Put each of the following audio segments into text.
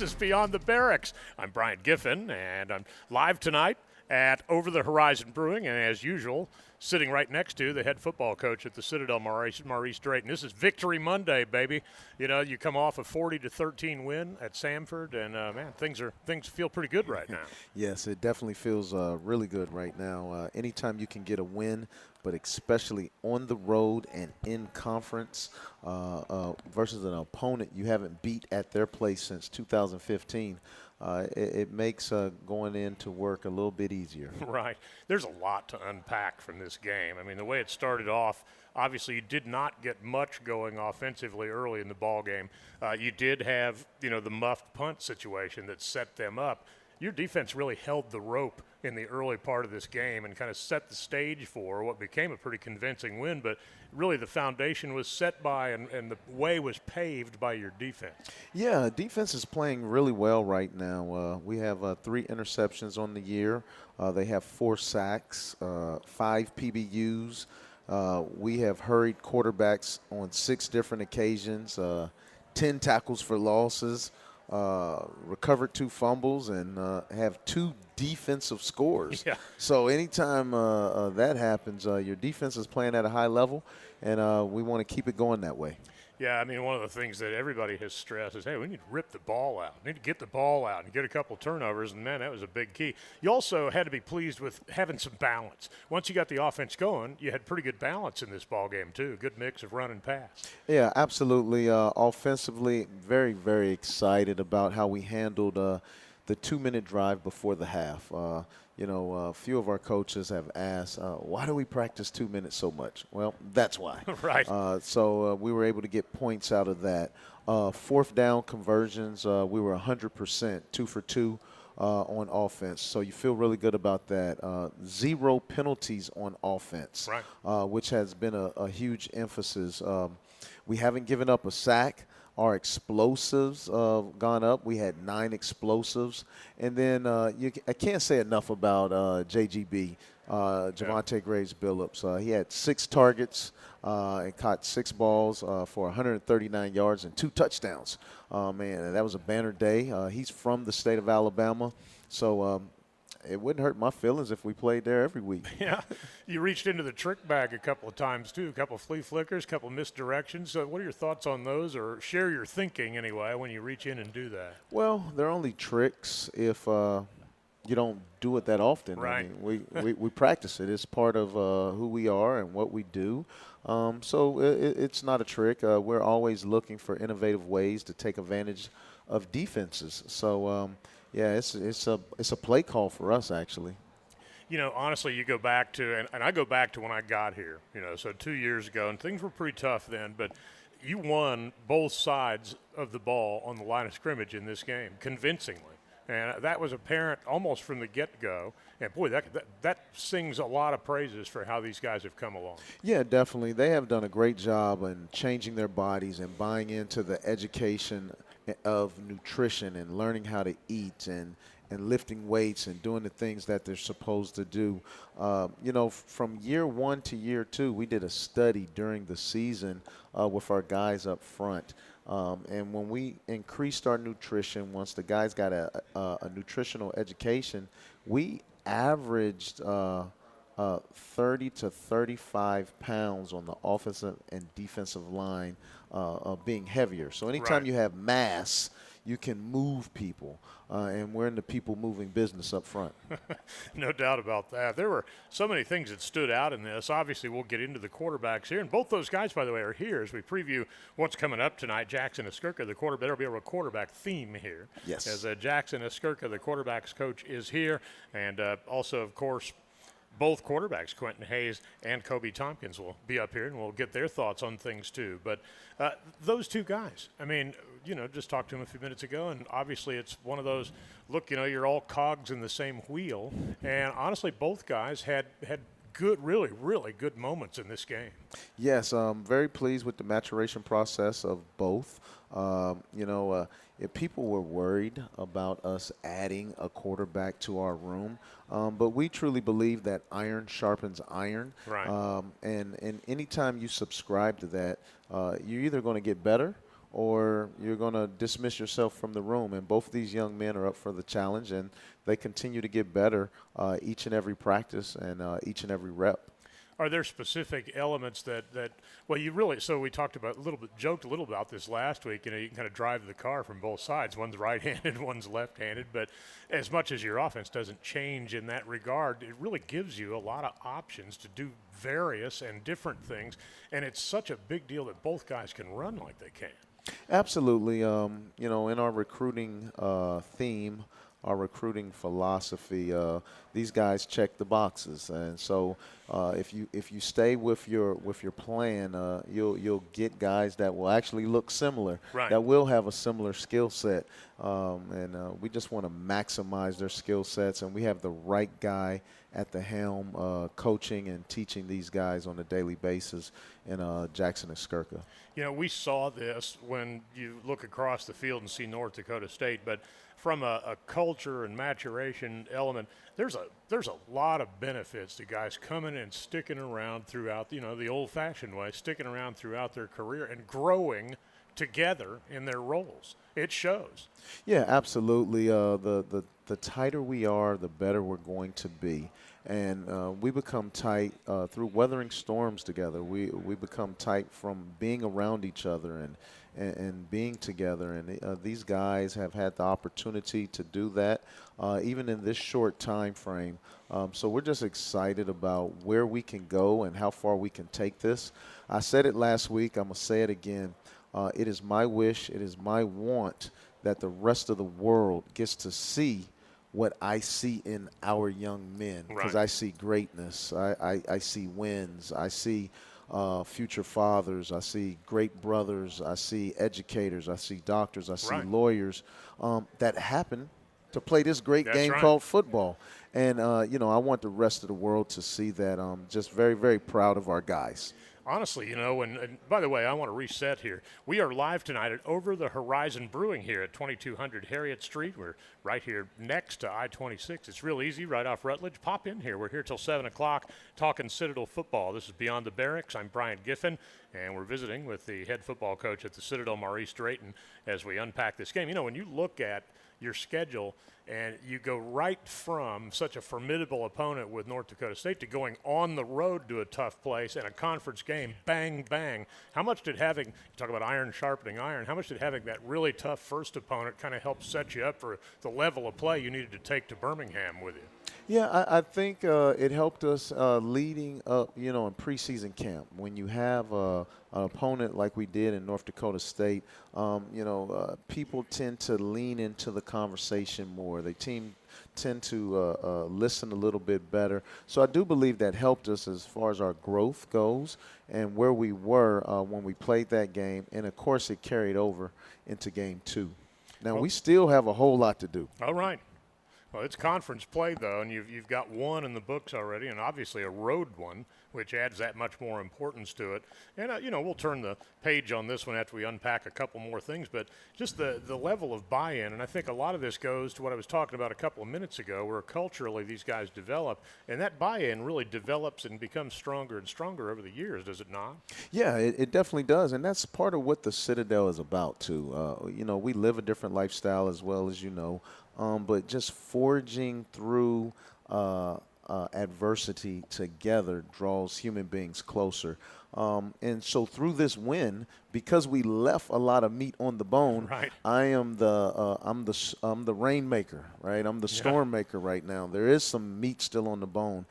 This is Beyond the Barracks. I'm Brian Giffin, and I'm live tonight at Over the Horizon Brewing, and as usual, sitting right next to the head football coach at the Citadel, Maurice Drayton. This is Victory Monday, baby. You know, you come off a 40-13 win at Samford, and man, things feel pretty good right now. Yes, it definitely feels really good right now. Anytime you can get a win, but especially on the road and in conference versus an opponent you haven't beat at their place since 2015, it makes going into work a little bit easier. Right. There's a lot to unpack from this game. I mean, the way it started off, obviously you did not get much going offensively early in the ball game. You did have, the muffed punt situation that set them up. Your defense really held the rope in the early part of this game and kind of set the stage for what became a pretty convincing win, but really the foundation was set by and the way was paved by your defense. Yeah, defense is playing really well right now. We have 3 interceptions on the year. They have 4 sacks, 5 PBUs. We have hurried quarterbacks on 6 different occasions, 10 tackles for losses. Recovered 2 fumbles and have 2 defensive scores. Yeah. So anytime that happens, your defense is playing at a high level, and we want to keep it going that way. Yeah, I mean, one of the things that everybody has stressed is, hey, we need to rip the ball out. We need to get the ball out and get a couple turnovers, and, man, that was a big key. You also had to be pleased with having some balance. Once you got the offense going, you had pretty good balance in this ball game, too. Good mix of run and pass. Yeah, absolutely. Offensively, very, very excited about how we handled the 2-minute drive before the half. A few of our coaches have asked, why do we practice 2 minutes so much? Well, that's why. Right. So we were able to get points out of that. 4th down conversions, we were 100%, 2 for 2 on offense. So you feel really good about that. 0 penalties on offense, right. Which has been a huge emphasis. We haven't given up a sack. Our explosives gone up. We had 9 explosives. And then I can't say enough about JGB, Javonte Graves Billups. He had 6 targets and caught 6 balls for 139 yards and 2 touchdowns. Man, that was a banner day. He's from the state of Alabama. So it wouldn't hurt my feelings if we played there every week. Yeah. You reached into the trick bag a couple of times, too, a couple of flea flickers, a couple of misdirections. So what are your thoughts on those, or share your thinking, anyway, when you reach in and do that? Well, they're only tricks if you don't do it that often. Right. I mean, we practice it. It's part of who we are and what we do. So it's not a trick. We're always looking for innovative ways to take advantage of defenses. So, yeah, it's a play call for us, actually. Honestly, you go back to, and I go back to when I got here, so 2 years ago, and things were pretty tough then, but you won both sides of the ball on the line of scrimmage in this game, convincingly. And that was apparent almost from the get-go. And, boy, that sings a lot of praises for how these guys have come along. Yeah, definitely. They have done a great job in changing their bodies and buying into the education of nutrition and learning how to eat and lifting weights and doing the things that they're supposed to do. From year 1 to year 2, we did a study during the season with our guys up front. And when we increased our nutrition, once the guys got a nutritional education, we averaged 30 to 35 pounds on the offensive and defensive line of being heavier. So anytime right. you have mass, you can move people, and we're in the people-moving business up front. No doubt about that. There were so many things that stood out in this. Obviously, we'll get into the quarterbacks here, and both those guys, by the way, are here as we preview what's coming up tonight. Jackson Eskurka, the quarterback. There'll be a quarterback theme here. Yes. As Jackson Eskurka, the quarterback's coach, is here, and also, of course, both quarterbacks, Quentin Hayes and Kobe Tompkins, will be up here, and we'll get their thoughts on things too. But those 2 guys, I mean, just talked to them a few minutes ago, and obviously it's one of those, look, you're all cogs in the same wheel. And honestly, both guys had good, really, really good moments in this game. Yes, I'm very pleased with the maturation process of both. If people were worried about us adding a quarterback to our room, but we truly believe that iron sharpens iron. Right. And anytime you subscribe to that, you're either going to get better or you're going to dismiss yourself from the room. And both of these young men are up for the challenge, and they continue to get better each and every practice and each and every rep. Are there specific elements that well, you really, so we talked about joked a little about this last week, you can kind of drive the car from both sides. One's right-handed, one's left-handed, but as much as your offense doesn't change in that regard, it really gives you a lot of options to do various and different things, and it's such a big deal that both guys can run like they can. Absolutely. In our recruiting theme, our recruiting philosophy, these guys check the boxes, and so if you stay with your plan, you'll get guys that will actually look similar, right, that will have a similar skill set, and we just want to maximize their skill sets, and we have the right guy at the helm, coaching and teaching these guys on a daily basis in Jackson and Skirka. We saw this when you look across the field and see North Dakota State, but from a culture and maturation element, there's a lot of benefits to guys coming and sticking around throughout, the old-fashioned way, sticking around throughout their career and growing together in their roles. It shows. Yeah, absolutely. The tighter we are, the better we're going to be. And we become tight through weathering storms together. We become tight from being around each other and being together. And these guys have had the opportunity to do that even in this short time frame. So we're just excited about where we can go and how far we can take this. I said it last week. I'm going to say it again. It is my wish, it is my want that the rest of the world gets to see what I see in our young men, because right. I see greatness, I see wins, I see future fathers, I see great brothers, I see educators, I see doctors, I see right. lawyers that happen to play this great That's game right. called football. And, I want the rest of the world to see that. I'm just very, very proud of our guys. Honestly, and by the way, I want to reset here. We are live tonight at Over the Horizon Brewing here at 2200 Harriet Street. We're right here next to I-26. It's real easy, right off Rutledge. Pop in here. We're here till 7 o'clock talking Citadel football. This is Beyond the Barracks. I'm Brian Giffin, and we're visiting with the head football coach at the Citadel, Maurice Drayton, as we unpack this game. When you look at your schedule and you go right from such a formidable opponent with North Dakota State to going on the road to a tough place and a conference game, bang, bang. How much did having, you talk about iron sharpening iron, how much did having that really tough first opponent kind of help set you up for the level of play you needed to take to Birmingham with you? Yeah, I think it helped us leading up, in preseason camp. When you have an opponent like we did in North Dakota State, people tend to lean into the conversation more. They tend to listen a little bit better. So I do believe that helped us as far as our growth goes and where we were when we played that game. And, of course, it carried over into game 2. Now, we still have a whole lot to do. All right. Well, it's conference play, though, and you've got one in the books already, and obviously a road one, which adds that much more importance to it. And, we'll turn the page on this one after we unpack a couple more things, but just the level of buy-in, and I think a lot of this goes to what I was talking about a couple of minutes ago, where culturally these guys develop, and that buy-in really develops and becomes stronger and stronger over the years, does it not? Yeah, it definitely does, and that's part of what the Citadel is about, too. We live a different lifestyle as well, as you know. But just forging through adversity together draws human beings closer. And so through this win, because we left a lot of meat on the bone, right. I am I'm the rainmaker, right? I'm the storm maker right now. There is some meat still on the bone.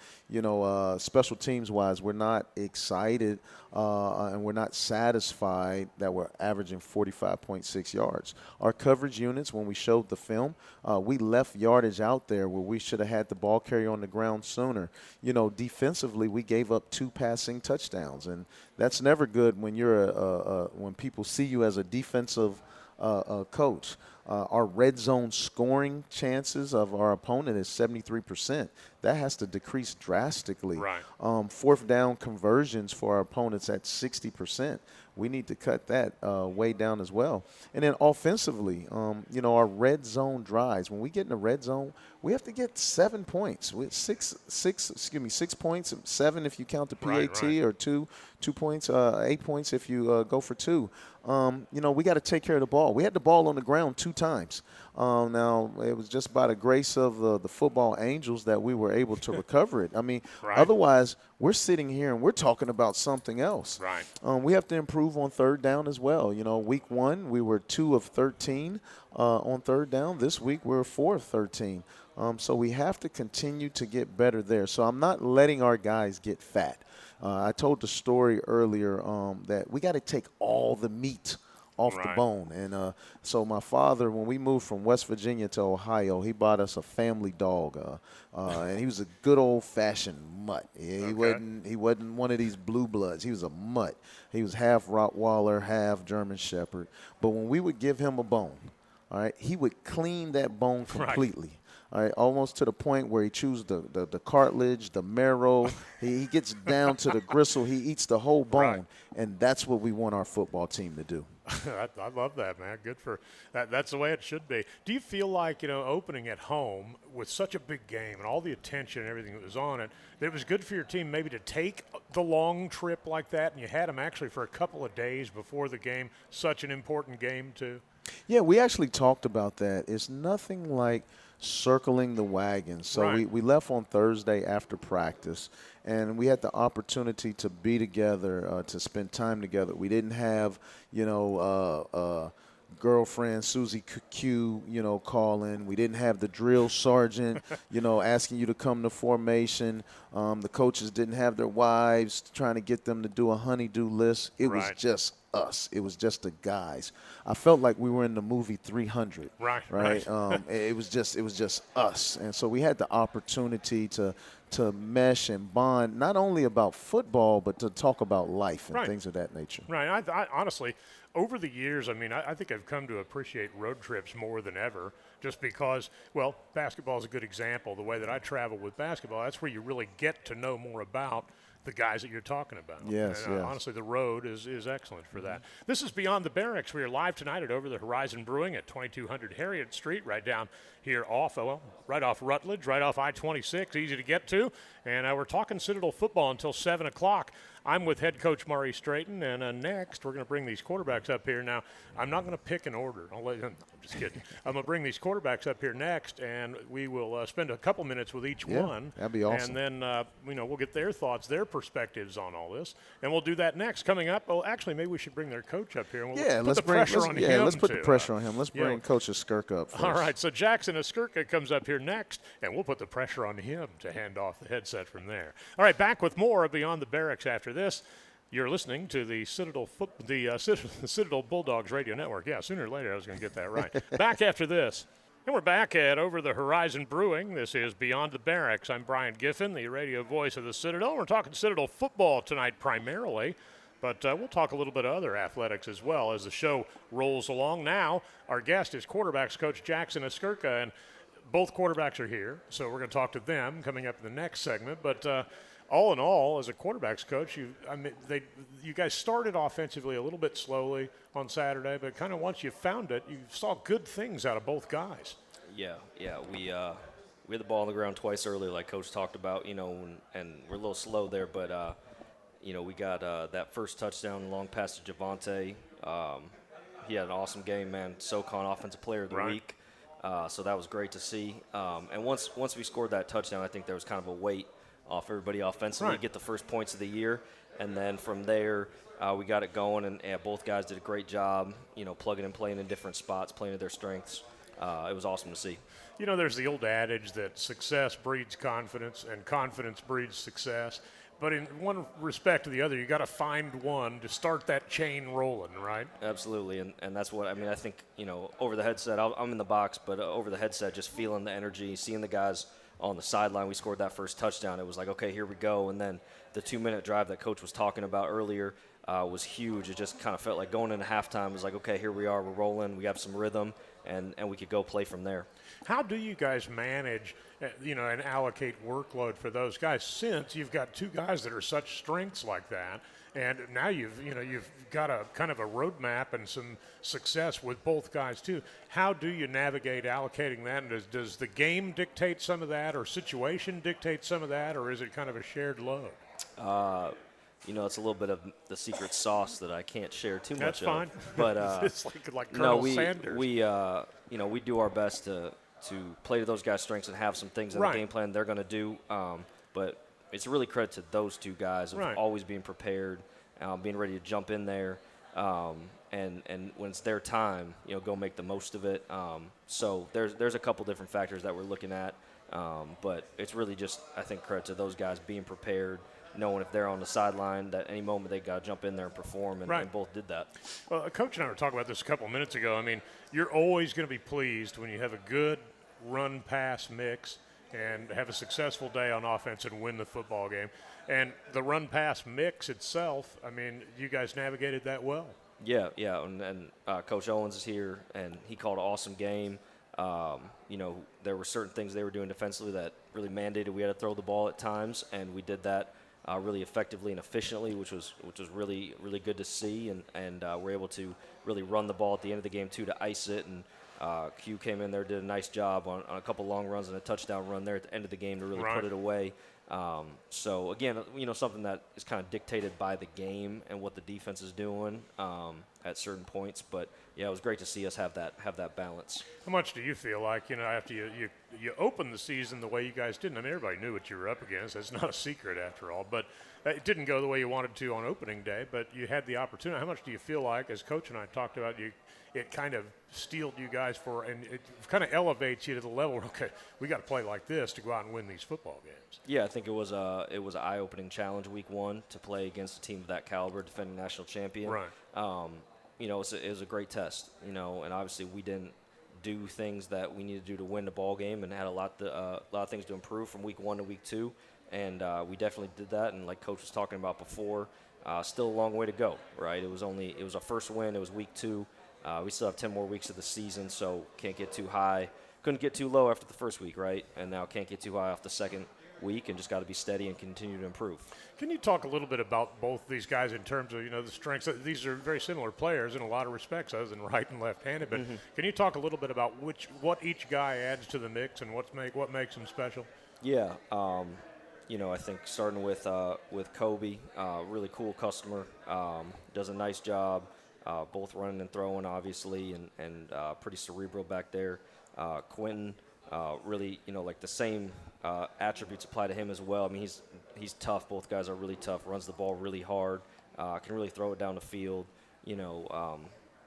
Special teams wise, we're not excited and we're not satisfied that we're averaging 45.6 yards. Our coverage units, when we showed the film, we left yardage out there where we should have had the ball carrier on the ground sooner. Defensively, we gave up 2 passing touchdowns, and that's never good when you're when people see you as a defensive coach. Our red zone scoring chances of our opponent is 73%. That has to decrease drastically. Right. Fourth down conversions for our opponents at 60%. We need to cut that way down as well. And then offensively, our red zone drives. When we get in the red zone, we have to get 7 points. 6 points, 7 if you count the PAT, right. or 2 points, 8 points if you go for 2. We got to take care of the ball. We had the ball on the ground 2 times. Now, it was just by the grace of the football angels that we were able to recover it. I mean, Right. Otherwise, we're sitting here and we're talking about something else. Right. We have to improve on third down as well. Week 1, we were 2 of 13 on third down. This week, we're 4 of 13. So we have to continue to get better there. So I'm not letting our guys get fat. I told the story earlier that we got to take all the meat off the bone. And so my father, when we moved from West Virginia to Ohio, he bought us a family dog. And he was a good old-fashioned mutt. He wasn't one of these blue bloods. He was a mutt. He was half Rottweiler, half German Shepherd. But when we would give him a bone, all right, he would clean that bone completely. Right. All right, almost to the point where he chews the cartilage, the marrow. He gets down to the gristle. He eats the whole bone. Right. And that's what we want our football team to do. I love that, man. Good for that. That's the way it should be. Do you feel like, opening at home with such a big game and all the attention and everything that was on it, that it was good for your team maybe to take the long trip like that, and you had them actually for a couple of days before the game, such an important game too? Yeah, we actually talked about that. It's nothing like circling the wagon. So we left on Thursday after practice, and we had the opportunity to be together, to spend time together. We didn't have, girlfriend Susie Q, call in. We didn't have the drill sergeant, asking you to come to formation. The coaches didn't have their wives trying to get them to do a honey-do list. It was just us. It was just the guys. I felt like we were in the movie 300. Right. It was just us, and so we had the opportunity to mesh and bond, not only about football, but to talk about life and things of that nature. Right. I honestly, over the years, I think I've come to appreciate road trips more than ever, just because, well, basketball is a good example. The way that I travel with basketball, that's where you really get to know more about the guys that you're talking about. Yes, and, honestly, the road is excellent for that. This is Beyond the Barracks. We are live tonight at Over the Horizon Brewing at 2200 Harriet Street, right down here right off Rutledge, right off I-26, easy to get to. And we're talking Citadel football until 7 o'clock. I'm with head coach Maurice Drayton, and next we're going to bring these quarterbacks up here. Now, I'm not going to pick an order. I'm just kidding. I'm going to bring these quarterbacks up here next, and we will spend a couple minutes with each one. That'd be awesome. And then, we'll get their thoughts, their perspectives on all this, and we'll do that next. Coming up, well, actually, maybe we should bring their coach up here. And let's put the pressure on him. Let's put the pressure on him. Let's bring Coach Skirka up first. All right, so Jackson Skirka comes up here next, and we'll put the pressure on him to hand off the headset from there. All right, back with more of Beyond the Barracks after this. You're listening to the Citadel Bulldogs Radio Network. Yeah, sooner or later I was going to get that right. Back after this. And we're back at Over the Horizon Brewing. This is Beyond the Barracks. I'm Brian Giffin, the radio voice of the Citadel. We're talking Citadel football tonight primarily, but we'll talk a little bit of other athletics as well as the show rolls along. Now, our guest is quarterbacks coach Jackson Skirka, and both quarterbacks are here, so we're going to talk to them coming up in the next segment. But all in all, as a quarterbacks coach, you guys started offensively a little bit slowly on Saturday, but kind of once you found it, you saw good things out of both guys. Yeah, we had the ball on the ground twice early, like Coach talked about, and we're a little slow there, but we got that first touchdown long pass to Javante. He had an awesome game, man. SoCon Offensive Player of the Week, so that was great to see. And once we scored that touchdown, I think there was kind of a weight off everybody offensively, get the first points of the year, and then from there we got it going, and both guys did a great job, plugging and playing in different spots, playing to their strengths. It was awesome to see. There's the old adage that success breeds confidence and confidence breeds success, but in one respect or the other, you got to find one to start that chain rolling, right? Absolutely, and that's what I think. Over the headset, I'm in the box, but over the headset, just feeling the energy, seeing the guys on the sideline. We scored that first touchdown. It was like, okay, here we go. And then the 2-minute drive that Coach was talking about earlier was huge. It just kind of felt like going into halftime. It was like, okay, here we are. We're rolling. We have some rhythm. and we could go play from there. How do you guys manage, and allocate workload for those guys, since you've got two guys that are such strengths like that, and now you've got a kind of a roadmap and some success with both guys too? How do you navigate allocating that? And does the game dictate some of that, or situation dictate some of that, or is it kind of a shared load? It's a little bit of the secret sauce that I can't share too much That's fine. of. But it's like Colonel Sanders. We do our best to play to those guys' strengths and have some things in the game plan they're going to do. But it's really credit to those two guys of always being prepared, being ready to jump in there, and when it's their time, go make the most of it. So there's a couple different factors that we're looking at, but it's really just, I think, credit to those guys being prepared, knowing if they're on the sideline that any moment they got to jump in there and perform, and both did that. Well, Coach and I were talking about this a couple of minutes ago. I mean, you're always going to be pleased when you have a good run-pass mix and have a successful day on offense and win the football game. And the run-pass mix itself, I mean, you guys navigated that well. Yeah, and Coach Owens is here, and he called an awesome game. There were certain things they were doing defensively that really mandated we had to throw the ball at times, and we did that really effectively and efficiently, which was really, really good to see. And we're able to really run the ball at the end of the game, too, to ice it. And Q came in there, did a nice job on a couple long runs and a touchdown run there at the end of the game to really put it away. So, again, something that is kind of dictated by the game and what the defense is doing at certain points. But, yeah, it was great to see us have that balance. How much do you feel like, after you opened the season the way you guys didn't? I mean, everybody knew what you were up against. It's not a secret after all. But it didn't go the way you wanted to on opening day, but you had the opportunity. How much do you feel like, as Coach and I talked about, it kind of steeled you guys and it kind of elevates you to the level where, okay, we got to play like this to go out and win these football games? Yeah, I think it was an eye-opening challenge week one to play against a team of that caliber, defending national champion. Right. It was a great test, and obviously we didn't do things that we needed to do to win the ball game, and had a lot of things to improve from week one to week two, and we definitely did that. And like Coach was talking about before, still a long way to go, right? It was our first win. It was week two. We still have 10 more weeks of the season, so can't get too high. Couldn't get too low after the first week, right? And now can't get too high off the second week, and just got to be steady and continue to improve. Can you talk a little bit about both these guys in terms of the strengths? These are very similar players in a lot of respects, other than right and left-handed. But can you talk a little bit about what each guy adds to the mix and what makes them special? Yeah, I think starting with Kobe, really cool customer, does a nice job, both running and throwing, obviously, and pretty cerebral back there. Quentin, really, like the same attributes apply to him as well. I mean, he's tough. Both guys are really tough. Runs the ball really hard. Can really throw it down the field.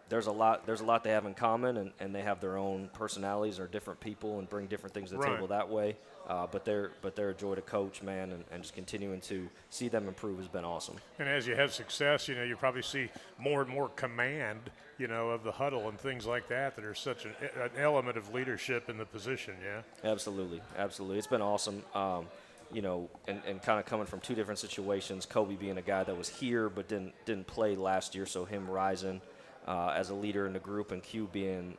There's a lot they have in common, and they have their own personalities, or different people, and bring different things to the table that way. But they're a joy to coach, man, and just continuing to see them improve has been awesome. And as you have success, you probably see more and more command, of the huddle and things like that are such an element of leadership in the position, yeah? Absolutely. It's been awesome, and kind of coming from two different situations, Kobe being a guy that was here but didn't play last year, so him rising as a leader in the group, and Q being,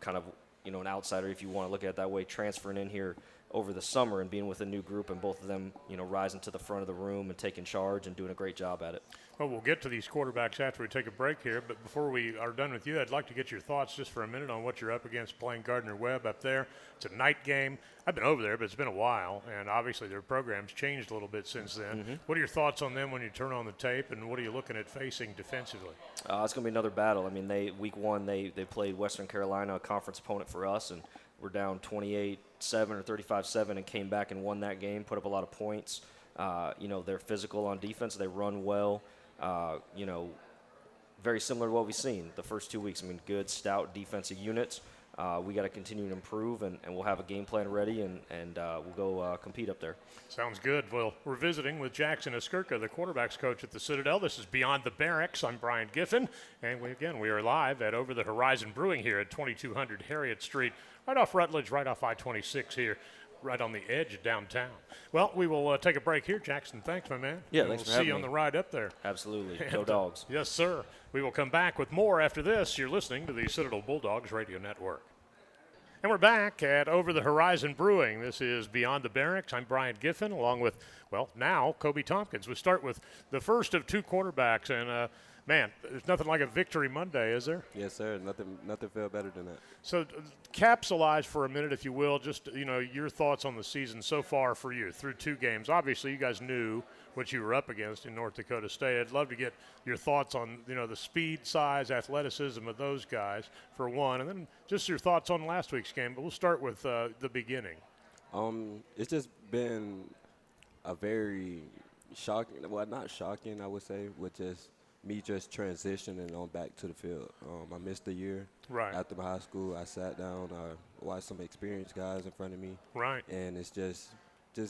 kind of, an outsider, if you want to look at it that way, transferring in here over the summer and being with a new group, and both of them, rising to the front of the room and taking charge and doing a great job at it. Well, we'll get to these quarterbacks after we take a break here, but before we are done with you, I'd like to get your thoughts just for a minute on what you're up against playing Gardner-Webb up there. It's a night game. I've been over there, but it's been a while, and obviously their program's changed a little bit since then. What are your thoughts on them when you turn on the tape, and what are you looking at facing defensively? It's going to be another battle. I mean, week one, they played Western Carolina, a conference opponent for us, and we're down 28-7 or 35-7 and came back and won that game, put up a lot of points. They're physical on defense. They run well. Very similar to what we've seen the first 2 weeks. I mean, good, stout defensive units. We got to continue to improve, and we'll have a game plan ready, and we'll go compete up there. Sounds good. Well, we're visiting with Jackson Eskurka, the quarterbacks coach at the Citadel. This is Beyond the Barracks. I'm Brian Giffin, and we are live at Over the Horizon Brewing here at 2200 Harriet Street, right off Rutledge, right off I-26 here, right on the edge of downtown. Well, we will take a break here. Jackson, thanks, my man. Yeah, thanks for having me. We'll see you on the ride up there. Absolutely. Go Dogs. Yes, sir. We will come back with more after this. You're listening to the Citadel Bulldogs Radio Network. And we're back at Over the Horizon Brewing. This is Beyond the Barracks. I'm Brian Giffin, along with, well, now Kobe Tompkins. We start with the first of two quarterbacks, and man, there's nothing like a victory Monday, is there? Yes, sir. Nothing felt better than that. So capsulize for a minute, if you will, just, your thoughts on the season so far for you through two games. Obviously, you guys knew what you were up against in North Dakota State. I'd love to get your thoughts on, the speed, size, athleticism of those guys, for one, and then just your thoughts on last week's game. But we'll start with the beginning. It's just been a very shocking, well, not shocking, I would say, with just me just transitioning on back to the field. I missed a year. Right. After my high school. I sat down, I watched some experienced guys in front of me. Right. And it's just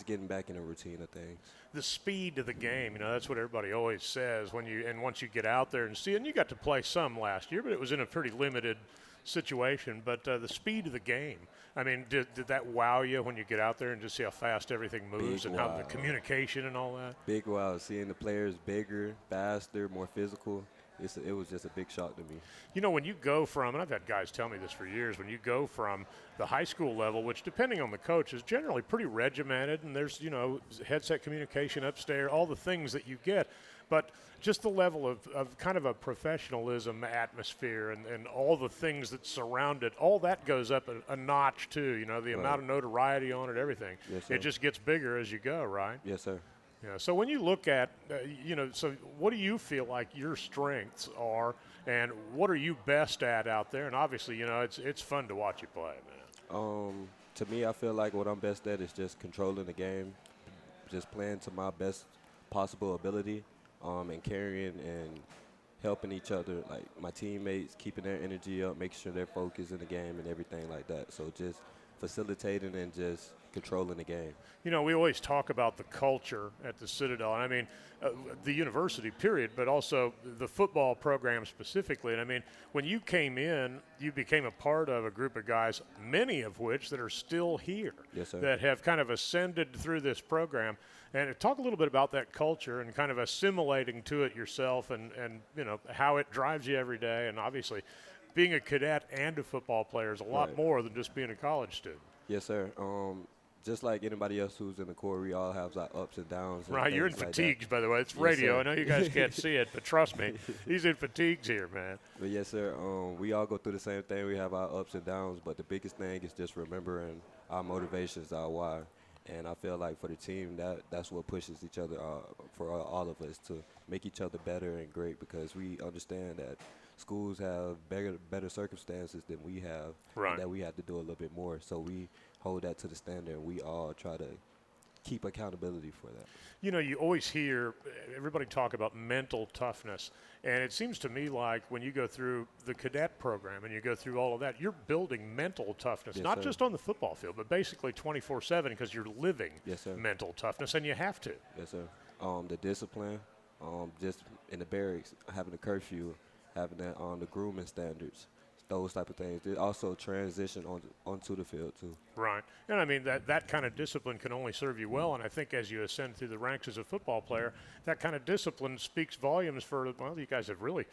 getting back in a routine of things. The speed of the game, that's what everybody always says once you get out there and see it. And you got to play some last year, but it was in a pretty limited situation. But the speed of the game, I mean, did that wow you when you get out there and just see how fast everything moves Big and wow. how the communication and all that? Big wow. Seeing the players bigger, faster, more physical. It was just a big shock to me. When you go from, and I've had guys tell me this for years, when you go from the high school level, which depending on the coach is generally pretty regimented, and there's, headset communication upstairs, all the things that you get, but just the level of kind of a professionalism atmosphere and all the things that surround it, all that goes up a notch too, the amount of notoriety on it, everything. Yes, sir. It just gets bigger as you go, right? Yes, sir. Yeah. So when you look at, so what do you feel like your strengths are, and what are you best at out there? And obviously, it's fun to watch you play, man. To me, I feel like what I'm best at is just controlling the game, just playing to my best possible ability, and carrying and helping each other, like my teammates, keeping their energy up, making sure they're focused in the game and everything like that. So just facilitating and just controlling the game. We always talk about the culture at the Citadel, and I mean the university period, but also the football program specifically. And I mean, when you came in, you became a part of a group of guys, many of which that are still here. Yes, sir. That have kind of ascended through this program. And talk a little bit about that culture and kind of assimilating to it yourself, and how it drives you every day. And obviously, being a cadet and a football player is a lot Right. more than just being a college student. Yes, sir. Just like anybody else who's in the Corps, we all have our ups and downs. And Right, you're in things like that. fatigues, by the way. It's Yes, radio. sir. I know you guys can't see it, but trust me, he's in fatigues here, man. But yes, sir. We all go through the same thing. We have our ups and downs, but the biggest thing is just remembering our motivations, our why. And I feel like for the team, that's what pushes each other, for all of us, to make each other better and great, because we understand that schools have better circumstances than we have, Right. and that we have to do a little bit more. So we hold that to the standard, and we all try to keep accountability for that. You always hear everybody talk about mental toughness, and it seems to me like when you go through the cadet program and you go through all of that, you're building mental toughness, Yes, not sir. just on the football field, but basically 24/7, because you're living Yes, sir. mental toughness, and you have to. Yes, sir. The discipline, just in the barracks, having the curfew, having that the grooming standards, those type of things. They also transition onto the field too. Right. And I mean, that kind of discipline can only serve you well. And I think as you ascend through the ranks as a football player, that kind of discipline speaks volumes for, well, you guys have really,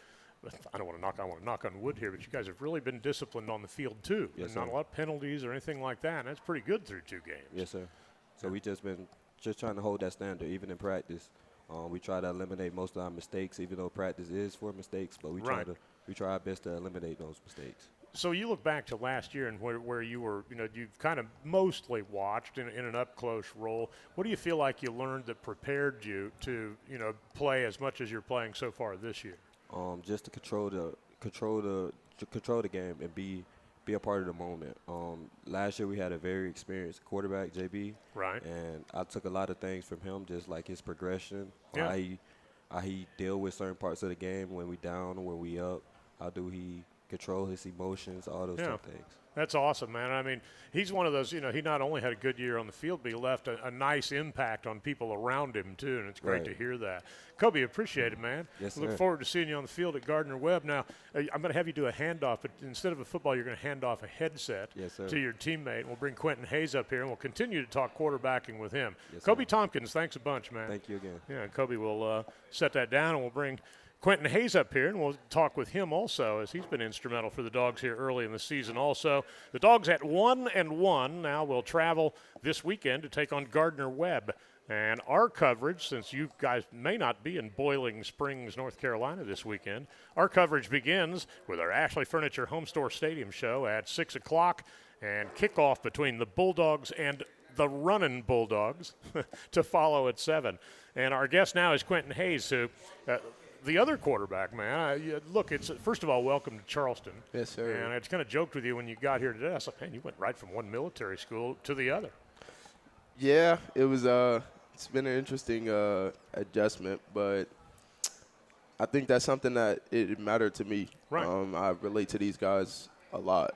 I want to knock on wood here, but you guys have really been disciplined on the field too. Yes, and not sir. a lot of penalties or anything like that. And that's pretty good through two games. Yes, sir. So we just been trying to hold that standard, even in practice. We try to eliminate most of our mistakes, even though practice is for mistakes, but we Right. try our best to eliminate those mistakes. So you look back to last year and where you were, you've kind of mostly watched in an up-close role. What do you feel like you learned that prepared you to, play as much as you're playing so far this year? Just to control the game and be a part of the moment. Last year we had a very experienced quarterback, JB. Right. And I took a lot of things from him, just like his progression, Yeah. how he deal with certain parts of the game when we down or when we up. How do he control his emotions, all those type of things. That's awesome, man. I mean, he's one of those, he not only had a good year on the field, but he left a nice impact on people around him, too, and it's great Right. to hear that. Kobe, appreciate it, man. Yes, Look sir. forward to seeing you on the field at Gardner-Webb. Now, I'm going to have you do a handoff, but instead of a football, you're going to hand off a headset Yes, sir. to your teammate. We'll bring Quentin Hayes up here, and we'll continue to talk quarterbacking with him. Yes, Kobe sir. Tompkins, thanks a bunch, man. Thank you again. Yeah, and Kobe will set that down, and we'll bring Quentin Hayes up here, and we'll talk with him also, as he's been instrumental for the Dogs here early in the season also. The Dogs at 1-1 now will travel this weekend to take on Gardner-Webb. And our coverage, since you guys may not be in Boiling Springs, North Carolina this weekend, our coverage begins with our Ashley Furniture Home Store Stadium show at 6 o'clock and kickoff between the Bulldogs and the Runnin' Bulldogs to follow at 7. And our guest now is Quentin Hayes, who the other quarterback, man. Look, it's first of all, welcome to Charleston. Yes, sir. And I just kind of joked with you when you got here today. I was like, man, you went right from one military school to the other. Yeah, it was. It's been an interesting adjustment, but I think that's something that it mattered to me. Right. I relate to these guys a lot.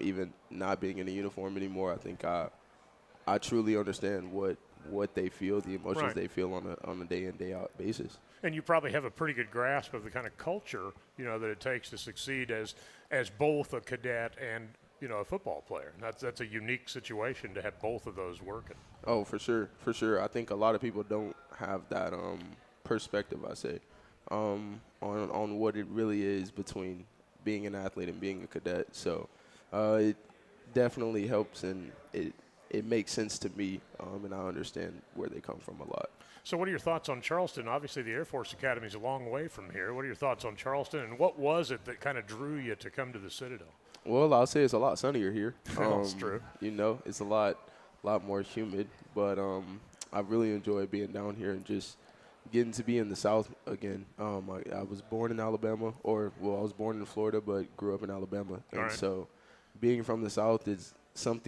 Even not being in a uniform anymore, I think I truly understand what they feel, the emotions they feel on a day in, day out basis. And you probably have a pretty good grasp of the kind of culture, that it takes to succeed as both a cadet and, a football player. And that's a unique situation to have both of those working. Oh, for sure, for sure. I think a lot of people don't have that perspective, I say, on what it really is between being an athlete and being a cadet. So it definitely helps, and it makes sense to me, and I understand where they come from a lot. So what are your thoughts on Charleston? Obviously, the Air Force Academy is a long way from here. What are your thoughts on Charleston, and what was it that kind of drew you to come to the Citadel? Well, I'll say it's a lot sunnier here. That's true. It's a lot more humid, but I really enjoy being down here and just getting to be in the South again. I was born in Alabama, I was born in Florida, but grew up in Alabama. And so being from the South is some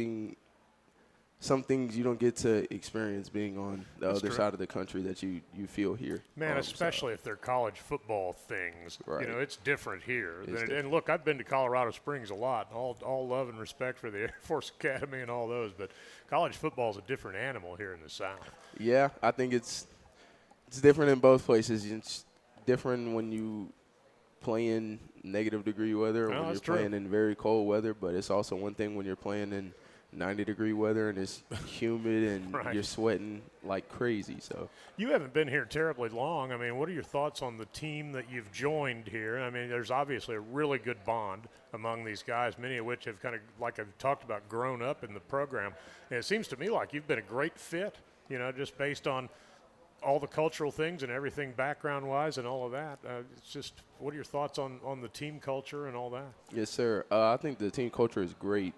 things you don't get to experience being on the other side of the country that you feel here. Man, especially if they're college football things. Right. It's different here. Different. And look, I've been to Colorado Springs a lot, all love and respect for the Air Force Academy and all those, but college football is a different animal here in the South. Yeah, I think it's different in both places. It's different when you play in negative-degree weather, when you're playing in very cold weather, but it's also one thing when you're playing in 90-degree weather and it's humid and you're sweating like crazy. So you haven't been here terribly long. I mean, what are your thoughts on the team that you've joined here? I mean, there's obviously a really good bond among these guys, many of which have kind of, like I've talked about, grown up in the program. And it seems to me like you've been a great fit, just based on all the cultural things and everything background-wise and all of that. It's just, what are your thoughts on the team culture and all that? Yes, sir. I think the team culture is great.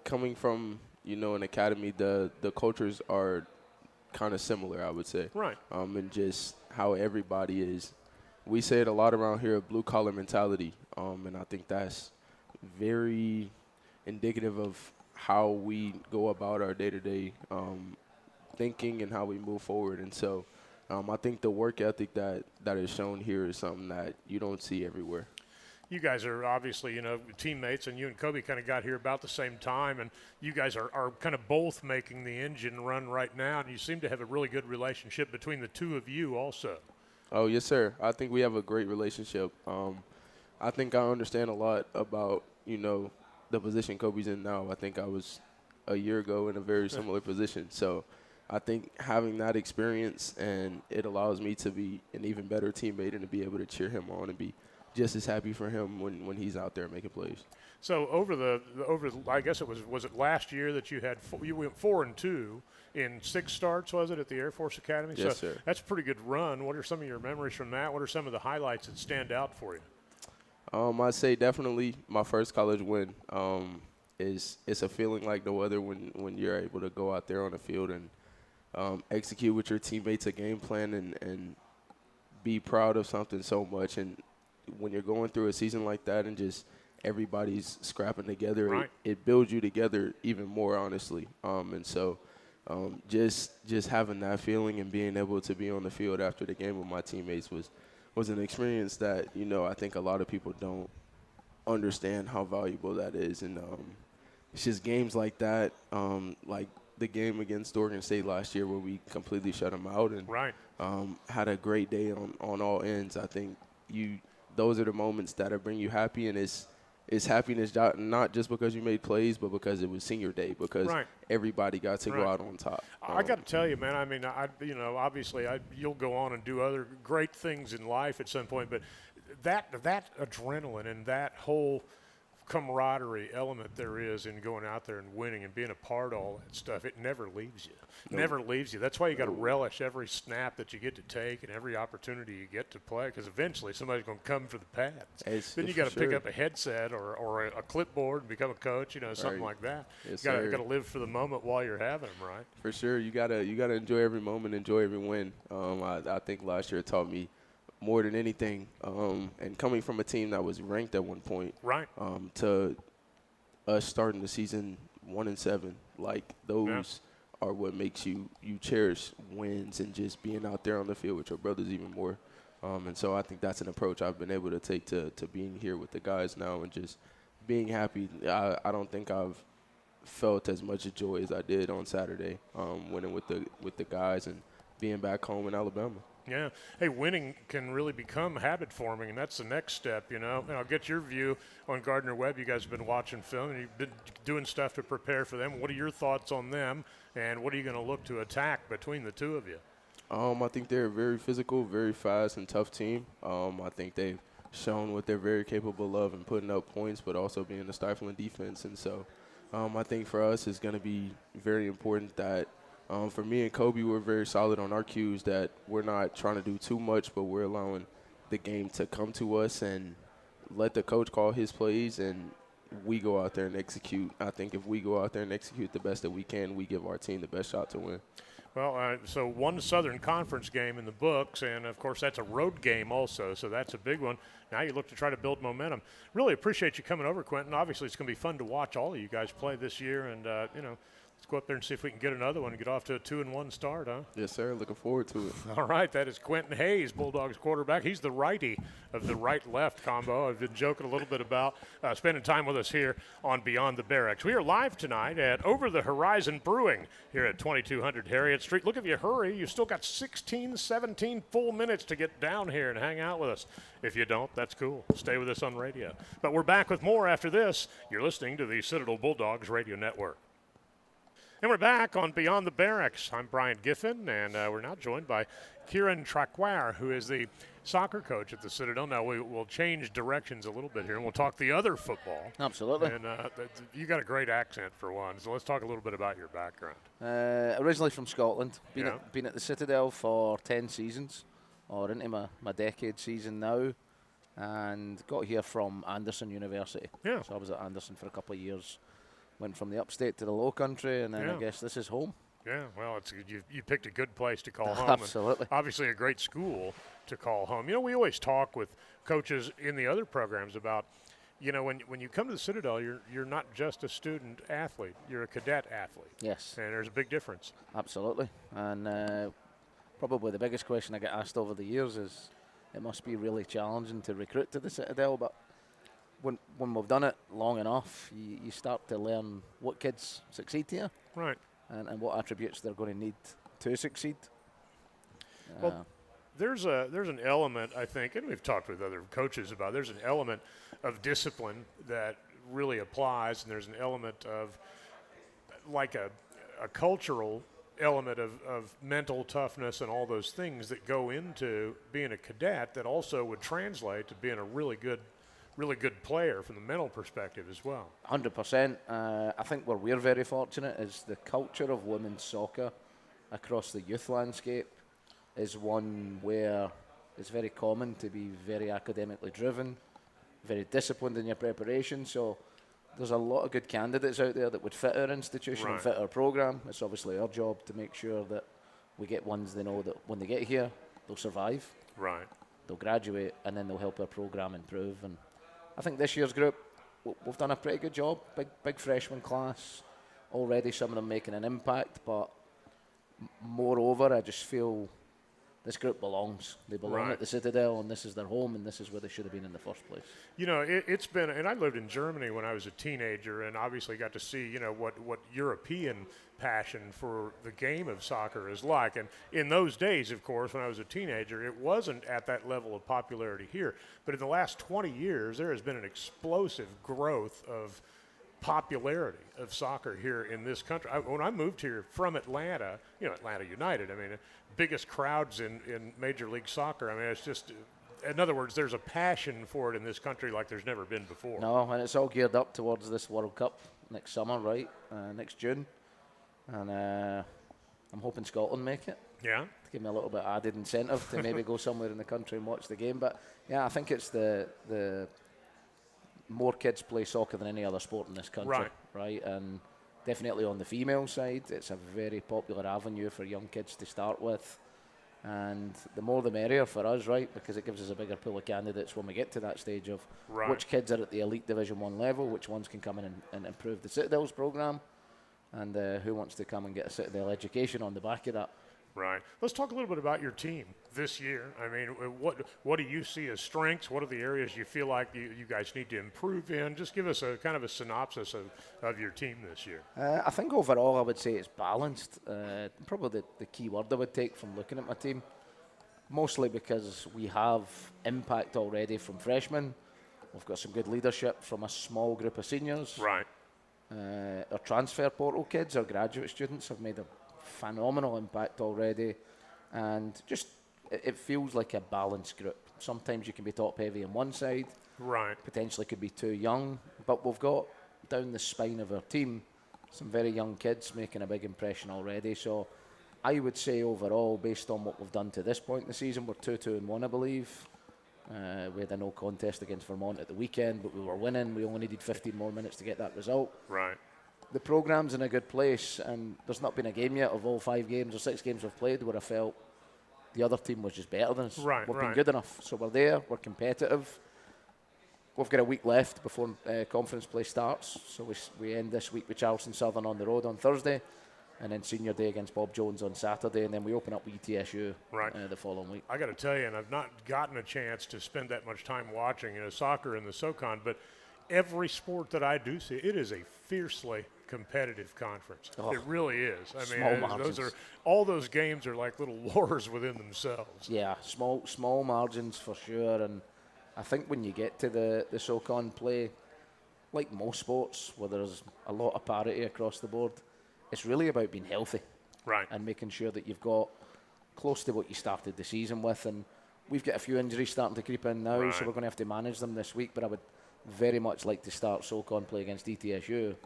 Coming from, an academy, the cultures are kind of similar, I would say. Right. And just how everybody is. We say it a lot around here, a blue-collar mentality, and I think that's very indicative of how we go about our day-to-day thinking and how we move forward. And so I think the work ethic that is shown here is something that you don't see everywhere. You guys are obviously, teammates, and you and Kobe kind of got here about the same time, and you guys are kind of both making the engine run right now, and you seem to have a really good relationship between the two of you also. Oh, yes, sir. I think we have a great relationship. I think I understand a lot about, the position Kobe's in now. I think I was a year ago in a very similar position. So I think having that experience, and it allows me to be an even better teammate and to be able to cheer him on and be just as happy for him when he's out there making plays. So over I guess it was it last year that you went 4-2 in 6 starts, was it, at the Air Force Academy? Yes, so sir. That's a pretty good run. What are some of your memories from that? What are some of the highlights that stand out for you? I'd say definitely my first college win. It's a feeling like no other when you're able to go out there on the field and execute with your teammates a game plan and be proud of something so much. And when you're going through a season like that and just everybody's scrapping together, it builds you together even more, honestly. And so just having that feeling and being able to be on the field after the game with my teammates was an experience that, I think a lot of people don't understand how valuable that is. And it's just games like that, like the game against Oregon State last year where we completely shut them out and had a great day on all ends. I think those are the moments that bring you happy, and it's it's happiness not just because you made plays, but because it was senior day, because everybody got to go out on top. I got to tell you, man. I mean, obviously, you'll go on and do other great things in life at some point, but that adrenaline and that whole camaraderie element there is in going out there and winning and being a part of all that stuff, it never leaves you. Never leaves you. That's why you got to relish every snap that you get to take and every opportunity you get to play, because eventually somebody's going to come for the pads. Then you got to pick up a headset or a clipboard and become a coach, something like that. You got to live for the moment while you're having them, right? For sure. You got to enjoy every moment, enjoy every win. I think last year it taught me more than anything, and coming from a team that was ranked at one point, to us starting the season 1-7, like those are what makes you cherish wins and just being out there on the field with your brothers even more. And so I think that's an approach I've been able to take to being here with the guys now and just being happy. I don't think I've felt as much joy as I did on Saturday, winning with the guys and being back home in Alabama. Yeah. Hey, winning can really become habit forming, and that's the next step, And I'll get your view on Gardner-Webb. You guys have been watching film, and you've been doing stuff to prepare for them. What are your thoughts on them, and what are you going to look to attack between the two of you? I think they're a very physical, very fast, and tough team. I think they've shown what they're very capable of in putting up points, but also being a stifling defense. And so I think for us it's going to be very important that for me and Kobe, we're very solid on our cues, that we're not trying to do too much, but we're allowing the game to come to us and let the coach call his plays and we go out there and execute. I think if we go out there and execute the best that we can, we give our team the best shot to win. Well, so one Southern Conference game in the books, and, of course, that's a road game also, so that's a big one. Now you look to try to build momentum. Really appreciate you coming over, Quentin. Obviously, it's going to be fun to watch all of you guys play this year, and, let's go up there and see if we can get another one and get off to a 2-1 start, huh? Yes, sir. Looking forward to it. All right. That is Quentin Hayes, Bulldogs quarterback. He's the righty of the right-left combo. I've been joking a little bit about spending time with us here on Beyond the Barracks. We are live tonight at Over the Horizon Brewing here at 2200 Harriet Street. Look, if you hurry, you've still got 16, 17 full minutes to get down here and hang out with us. If you don't, that's cool. Stay with us on radio. But we're back with more after this. You're listening to the Citadel Bulldogs Radio Network. And we're back on Beyond the Barracks. I'm Brian Giffin, and we're now joined by Kieran Traquair, who is the soccer coach at the Citadel. Now, we'll change directions a little bit here, and we'll talk the other football. Absolutely. And you got a great accent, for one, so let's talk a little bit about your background. Originally from Scotland. Been at the Citadel for 10 seasons, or into my decade season now, and got here from Anderson University. Yeah. So I was at Anderson for a couple of years. Went from the upstate to the low country, and then I guess this is home. Yeah, well, you picked a good place to call home. Absolutely. Obviously a great school to call home. We always talk with coaches in the other programs about, when you come to the Citadel, you're not just a student athlete. You're a cadet athlete. Yes. And there's a big difference. Absolutely. And probably the biggest question I get asked over the years is, it must be really challenging to recruit to the Citadel, but when we've done it long enough, you start to learn what kids succeed here, right, and what attributes they're going to need to succeed. Well, there's an element, I think, and we've talked with other coaches about. There's an element of discipline that really applies, and there's an element of like a cultural element of mental toughness and all those things that go into being a cadet that also would translate to being a really good player from the mental perspective as well. 100%. I think where we're very fortunate is the culture of women's soccer across the youth landscape is one where it's very common to be very academically driven, very disciplined in your preparation. So there's a lot of good candidates out there that would fit our institution and fit our program. It's obviously our job to make sure that we get ones they know that when they get here, they'll survive. Right. They'll graduate, and then they'll help our program improve. And I think this year's group, we've done a pretty good job. Big freshman class. Already some of them making an impact, but moreover, I just feel this group belongs. They belong Right. at the Citadel, and this is their home, and this is where they should have been in the first place. You know, it's been, and I lived in Germany when I was a teenager, and obviously got to see, you know, what European passion for the game of soccer is like. And in those days, of course, when I was a teenager, it wasn't at that level of popularity here. But in the last 20 years, there has been an explosive growth of popularity of soccer here in this country. When I moved here from Atlanta, you know, Atlanta United, I mean, biggest crowds in Major League Soccer. I mean, it's just, in other words, there's a passion for it in this country like there's never been before. No, and it's all geared up towards this World Cup next summer, right? Next June. And I'm hoping Scotland make it. Yeah. To give me a little bit added incentive to maybe go somewhere in the country and watch the game. But yeah, I think it's the more kids play soccer than any other sport in this country, right? And definitely on the female side, it's a very popular avenue for young kids to start with. And the more the merrier for us, right? Because it gives us a bigger pool of candidates when we get to that stage of which kids are at the elite Division 1 level, which ones can come in and improve the Citadel's programme, and who wants to come and get a Citadel education on the back of that. Right. Let's talk a little bit about your team this year. I mean, what do you see as strengths? What are the areas you feel like you guys need to improve in? Just give us a kind of a synopsis of your team this year. I think overall I would say it's balanced. Probably the key word I would take from looking at my team, mostly because we have impact already from freshmen. We've got some good leadership from a small group of seniors. Right. Our transfer portal kids, our graduate students, have made a phenomenal impact already, and just it feels like a balanced group. Sometimes you can be top heavy on one side, right? Potentially could be too young, but we've got down the spine of our team some very young kids making a big impression already. So I would say overall, based on what we've done to this point in the season, we're 2-2-1, I believe. We had a no contest against Vermont at the weekend, but we were winning. We only needed 15 more minutes to get that result. Right. The programme's in a good place, and there's not been a game yet of all 5 games or 6 games we've played where I felt the other team was just better than us. Right, We've been good enough, so we're there, we're competitive. We've got a week left before conference play starts, so we end this week with Charleston Southern on the road on Thursday, and then senior day against Bob Jones on Saturday, and then we open up with ETSU the following week. I got to tell you, and I've not gotten a chance to spend that much time watching soccer in the SoCon, but every sport that I do see, it is a fiercely competitive conference. It really is. I mean, all those games are like little wars within themselves. Yeah, small margins for sure. And I think when you get to the SoCon play, like most sports where there's a lot of parity across the board, it's really about being healthy, right? And making sure that you've got close to what you started the season with. And we've got a few injuries starting to creep in now, so we're going to have to manage them this week. But I would very much like to start SoCon play against ETSU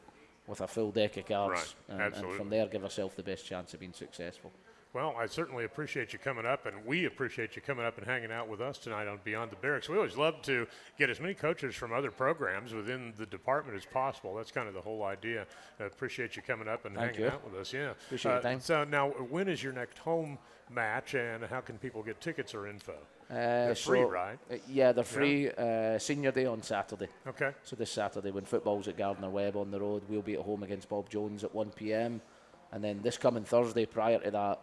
with a full deck of cards, and from there give ourselves the best chance of being successful. Well, I certainly appreciate you coming up, and we appreciate you coming up and hanging out with us tonight on Beyond the Barracks. We always love to get as many coaches from other programs within the department as possible. That's kind of the whole idea. I appreciate you coming up and hanging out with us. Yeah. Appreciate your time. So now, when is your next home match, and how can people get tickets or info? They're free, right? Yeah, they're free. Senior day on Saturday. Okay. So this Saturday, when football's at Gardner-Webb on the road, we'll be at home against Bob Jones at 1 p.m. And then this coming Thursday, prior to that,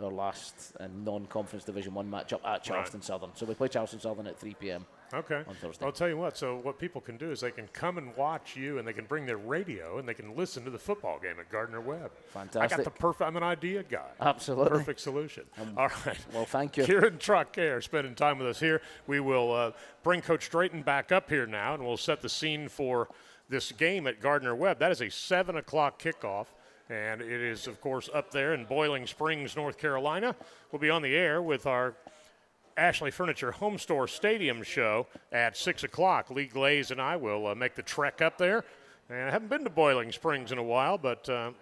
our last non-conference Division 1 matchup at Charleston Southern. So we play Charleston Southern at 3 p.m. Okay. On Thursday. I'll tell you what. So what people can do is they can come and watch you, and they can bring their radio, and they can listen to the football game at Gardner-Webb. Fantastic. I got the perfect. I'm an idea guy. Absolutely. Perfect solution. All right. Well, thank you. Kieran Truckair spending time with us here. We will bring Coach Drayton back up here now, and we'll set the scene for this game at Gardner-Webb. That is a 7 o'clock kickoff. And it is, of course, up there in Boiling Springs, North Carolina. We'll be on the air with our Ashley Furniture Home Store Stadium show at 6 o'clock. Lee Glaze and I will make the trek up there. And I haven't been to Boiling Springs in a while, but I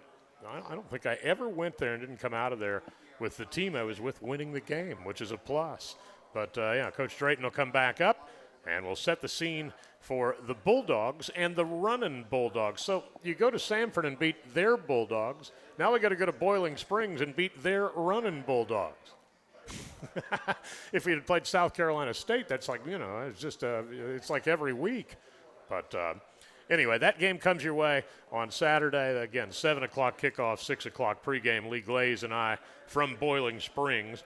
don't think I ever went there and didn't come out of there with the team I was with winning the game, which is a plus. But, Coach Drayton will come back up, and we'll set the scene for the Bulldogs and the running Bulldogs. So you go to Samford and beat their Bulldogs. Now we got to go to Boiling Springs and beat their running Bulldogs. If we had played South Carolina State, that's like, it's just it's like every week. But anyway, that game comes your way on Saturday. Again, 7 o'clock kickoff, 6 o'clock pregame. Lee Glaze and I from Boiling Springs.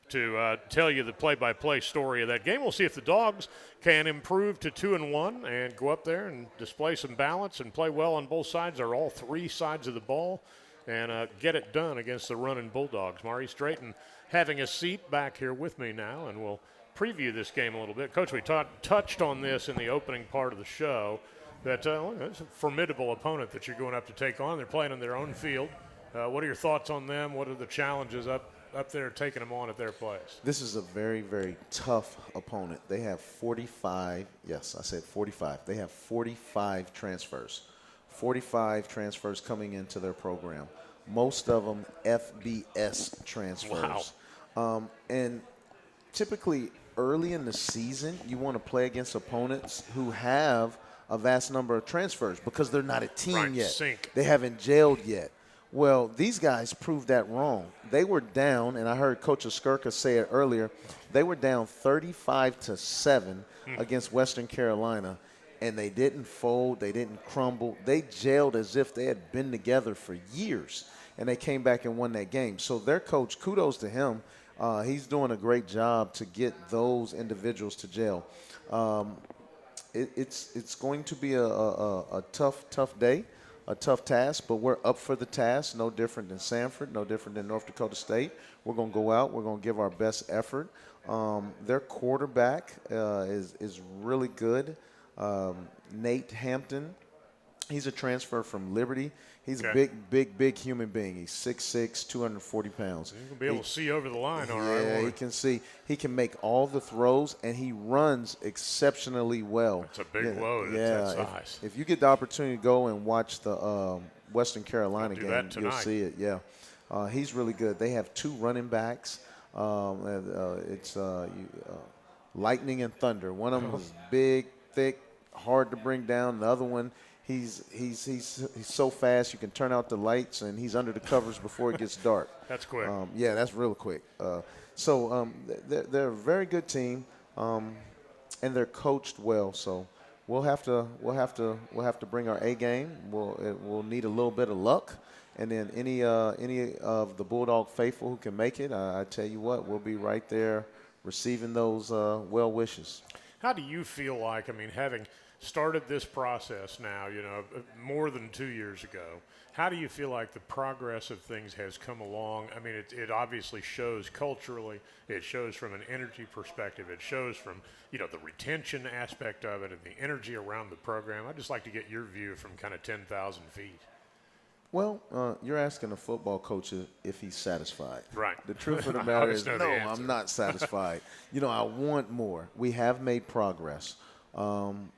to tell you the play-by-play story of that game. We'll see if the Dogs can improve to 2-1 and go up there and display some balance and play well on both sides, or all three sides of the ball, and get it done against the running Bulldogs. Maurice Drayton having a seat back here with me now, and we'll preview this game a little bit. Coach, we touched on this in the opening part of the show, that it's a formidable opponent that you're going up to take on. They're playing on their own field. What are your thoughts on them? What are the challenges up there taking them on at their place? This is a very, very tough opponent. They have 45, yes, I said 45. They have 45 transfers. 45 transfers coming into their program. Most of them FBS transfers. Wow. And typically early in the season, you want to play against opponents who have a vast number of transfers because they're not a team yet. Sink. They haven't gelled yet. Well, these guys proved that wrong. They were down, and I heard Coach Skirka say it earlier, they were down 35-7 against Western Carolina, and they didn't fold, they didn't crumble. They gelled as if they had been together for years, and they came back and won that game. So their coach, kudos to him. He's doing a great job to get those individuals to gel. It's going to be a tough day, a tough task, but we're up for the task. No different than Samford, no different than North Dakota State. We're going to go out. We're going to give our best effort. Their quarterback is really good. Nate Hampton, he's a transfer from Liberty. He's a big human being. He's 6'6", 240 pounds. He's going to be able to see over the line, all right. Yeah, he can see. He can make all the throws, and he runs exceptionally well. It's a big load at that size. If you get the opportunity to go and watch the Western Carolina game, you'll see it. Yeah, he's really good. They have two running backs. It's Lightning and Thunder. One of them is big, thick, hard to bring down. The other one, he's so fast you can turn out the lights and he's under the covers before it gets dark. That's quick. Yeah, that's real quick. So they're a very good team, and they're coached well. So we'll have to bring our A game. We'll need a little bit of luck, and then any of the Bulldog faithful who can make it, I tell you what, we'll be right there receiving those well wishes. How do you feel like, having started this process now, more than 2 years ago, how do you feel like the progress of things has come along? It obviously shows culturally, it shows from an energy perspective, it shows from, the retention aspect of it and the energy around the program. I'd just like to get your view from kind of 10,000 feet. Well, you're asking a football coach if he's satisfied. Right. The truth of the matter is, no, I'm not satisfied. I want more. We have made progress. I'm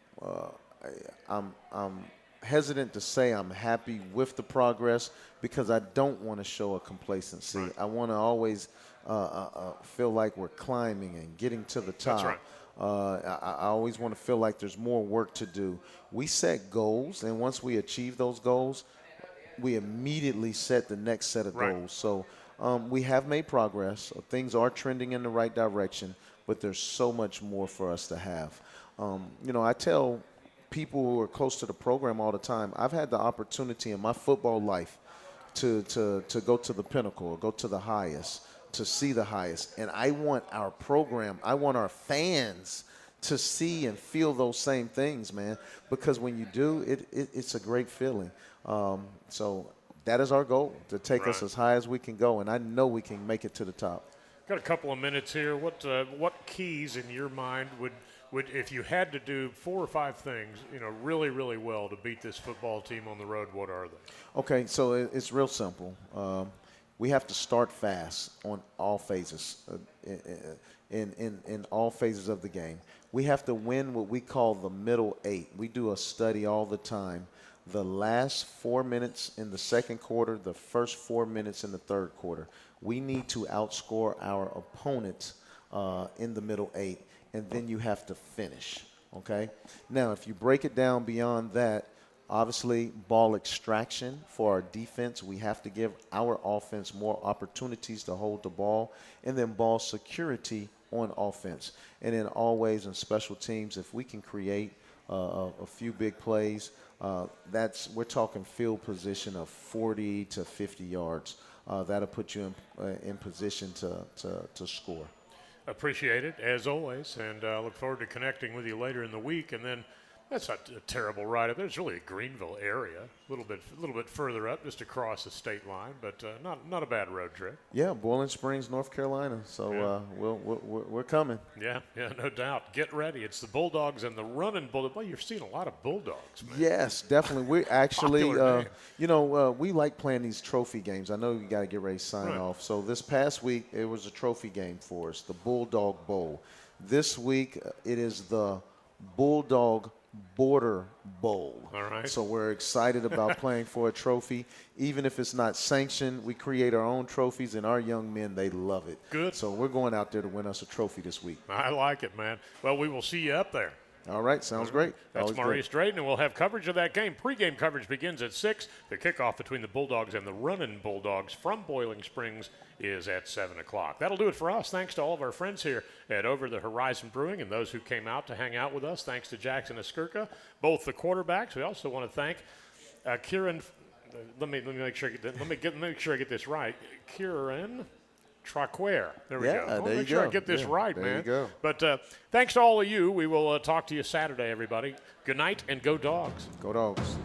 hesitant to say I'm happy with the progress because I don't want to show a complacency. Right. I want to always feel like we're climbing and getting to the top. That's right. I always want to feel like there's more work to do. We set goals, and once we achieve those goals, we immediately set the next set of goals. So we have made progress. Things are trending in the right direction, but there's so much more for us to have. I tell people who are close to the program all the time, I've had the opportunity in my football life to go to the pinnacle, or go to the highest, to see the highest. And I want our program, I want our fans to see and feel those same things, man, because when you do, it's a great feeling. So that is our goal, to take us as high as we can go, and I know we can make it to the top. Got a couple of minutes here. What keys in your mind would if you had to do 4 or 5 things, really, really well to beat this football team on the road, what are they? Okay, so it's real simple. We have to start fast on all phases, in all phases of the game. We have to win what we call the middle 8. We do a study all the time. The last 4 minutes in the second quarter, the first 4 minutes in the third quarter. We need to outscore our opponents in the middle 8, and then you have to finish, okay? Now, if you break it down beyond that, obviously ball extraction for our defense. We have to give our offense more opportunities to hold the ball, and then ball security on offense. And then always in special teams, if we can create a few big plays, we're talking field position of 40 to 50 yards. that'll put you in position to score. Appreciate it, as always, and look forward to connecting with you later in the week. And then that's not a terrible ride up there. It's really a Greenville area, a little bit further up, just across the state line, but not a bad road trip. Yeah, Boiling Springs, North Carolina. So we're coming. Yeah, no doubt. Get ready. It's the Bulldogs and the Running Bulldogs. Well, you're seeing a lot of Bulldogs, man. Yes, definitely. We actually, Popular name. we like playing these trophy games. I know you got to get ready to sign off. So this past week, it was a trophy game for us, the Bulldog Bowl. This week, it is the Bulldog Border Bowl. All right. So we're excited about playing for a trophy. Even if it's not sanctioned, we create our own trophies, and our young men, they love it. Good. So we're going out there to win us a trophy this week. I like it, man. Well, we will see you up there. All right, sounds great. That's Always Maurice great. Drayton, and we'll have coverage of that game. Pre-game coverage begins at 6. The kickoff between the Bulldogs and the Running Bulldogs from Boiling Springs is at 7 o'clock. That'll do it for us. Thanks to all of our friends here at Over the Horizon Brewing and those who came out to hang out with us. Thanks to Jackson Eskurka, both the quarterbacks. We also want to thank Kieran. Let me make sure I get this right. Kieran Traquair. There we go. There you make sure go. I get this right, there man. you go. But thanks to all of you. We will talk to you Saturday, everybody. Good night and go Dogs. Go Dogs.